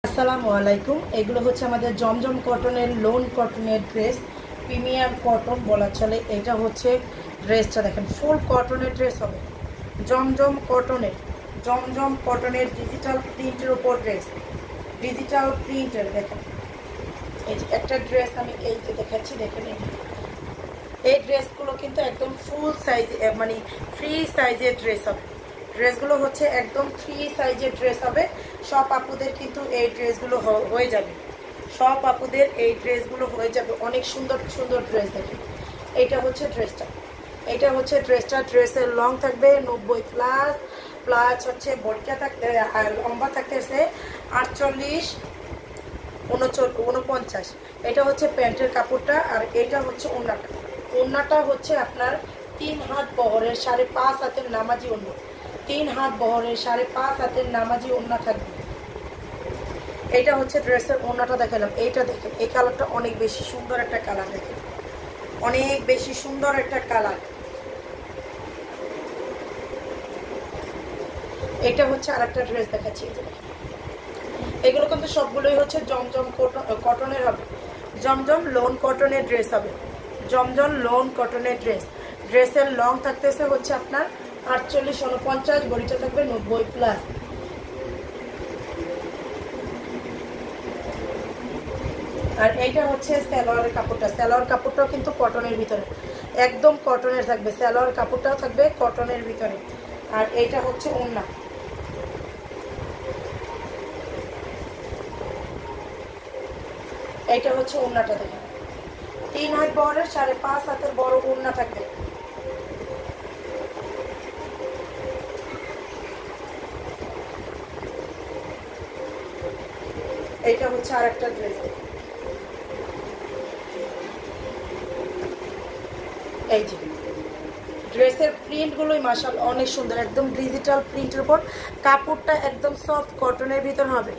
আসসালামু আলাইকুম। এগুলো হচ্ছে আমাদের জমজম কটনের লোন কটনের ড্রেস, প্রিমিয়াম কটন বলা চলে। এটা হচ্ছে ড্রেসটা দেখেন, ফুল কটনের ড্রেস হবে। জমজম কটনের ডিজিটাল প্রিন্টের উপর ড্রেস, ডিজিটাল প্রিন্টের দেখেন। এই যে একটা ড্রেস আমি এই যে দেখাচ্ছি, দেখেন এই ড্রেসগুলো কিন্তু একদম ফুল সাইজ, মানে ফ্রি সাইজের ড্রেস হবে। ড্রেসগুলো হচ্ছে একদম ফ্রি সাইজের ড্রেস হবে। সব আপুদের কিন্তু এই ড্রেসগুলো হয়ে যাবে, সব আপুদের এই ড্রেসগুলো হয়ে যাবে। অনেক সুন্দর সুন্দর ড্রেস দেখেন। এইটা হচ্ছে ড্রেসটা, এইটা হচ্ছে ড্রেসটা। ড্রেসের লং থাকবে 90 প্লাস, প্লাস হচ্ছে বডিটা থাকতে লম্বা থাকতেছে 48 49। এটা হচ্ছে প্যান্টের কাপড়টা, আর এটা হচ্ছে ওড়নাটা। ওড়নাটা হচ্ছে আপনার 3 হাত বহরের 5.5 হাতের নামাজি ওড়না, 3 হাত বহরের 5.5 হাতের নামাজি ওড়না থাকবে। এটা হচ্ছে ড্রেসের ওড়নাটা দেখালাম। এইটা দেখেন, এই কালারটা অনেক বেশি সুন্দর একটা কালার, দেখেন অনেক বেশি সুন্দর একটা কালার। এটা হচ্ছে আরেকটা ড্রেস দেখাচ্ছি। এগুলো কিন্তু সবগুলোই হচ্ছে জমজম কটনের হবে, জমজম লোন কটনের ড্রেস হবে, জমজম লোন কটনের ড্রেস। ড্রেসের লং থাকতেছে হচ্ছে আপনার 48 49, বডিটা থাকবে 90 প্লাস। আর এইটা হচ্ছে সালোয়ারের কাপড়টা। সালোয়ার কাপড়টাও কিন্তু কটনের ভিতরে, একদম কটনের থাকবে। সালোয়ার কাপড়টাও থাকবে কটনের ভিতরে। আর এইটা হচ্ছে ওড়না, এইটা হচ্ছে ওড়নাটা দেখেন। 3 হাত বহরের 5.5 হাতের বড় ওড়না থাকবে। এইটা হচ্ছে আরেকটা ড্রেস। এই যে ড্রেসের প্রিন্টগুলোই মাশাআল্লাহ অনেক সুন্দর, একদম ডিজিটাল প্রিন্টের উপর। কাপড়টা একদম সফট কটনের ভিতর হবে।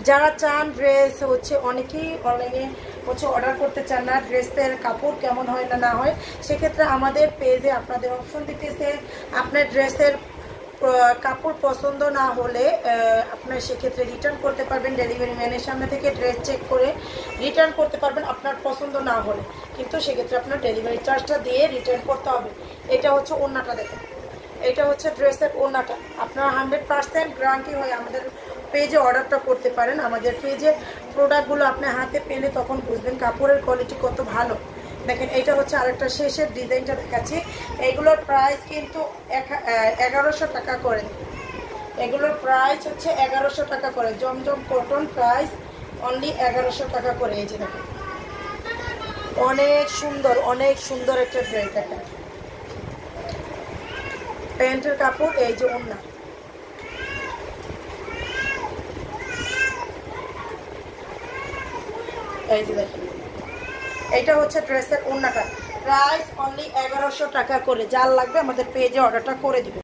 যারা চান ড্রেস হচ্ছে, অনেকেই অনলাইনে হচ্ছে অর্ডার করতে চান না ড্রেসের কাপড় কেমন হয় না না হয়, সেক্ষেত্রে আমাদের পেজে আপনাদের অপশন দিতেছে। আপনার ড্রেসের কাপড় পছন্দ না হলে আপনার সেক্ষেত্রে রিটার্ন করতে পারবেন। ডেলিভারি ম্যানের সামনে থেকে ড্রেস চেক করে রিটার্ন করতে পারবেন আপনার পছন্দ না হলে, কিন্তু সেক্ষেত্রে আপনার ডেলিভারি চার্জটা দিয়ে রিটার্ন করতে হবে। এটা হচ্ছে ওড়নাটা দেখেন, এটা হচ্ছে ড্রেসের ওড়নাটা। আপনারা 100% গ্যারান্টি হয়ে আমাদের পেজে অর্ডারটা করতে পারেন। আমাদের পেজে প্রোডাক্টগুলো আপনার হাতে পেলে তখন বুঝবেন কাপড়ের কোয়ালিটি কত ভালো। দেখেন এইটা হচ্ছে আরেকটা শেষের ডিজাইনটা দেখাচ্ছি। এগুলোর প্রাইস কিন্তু 1100 টাকা করে, এগুলোর প্রাইস হচ্ছে 1100 টাকা করে। জমজম কটন প্রাইস অনলি 1100 টাকা করে। এই যে দেখেন অনেক সুন্দর, অনেক সুন্দর একটা ড্রেস দেখেন। প্যান্টের কাপড়, এই যে ওড়না, এই যে দেখেন এইটা হচ্ছে ড্রেসের ওড়নাটা। প্রাইস অনলি 1100 টাকা করে। যার লাগবে আমাদের পেজে অর্ডারটা করে দিবে।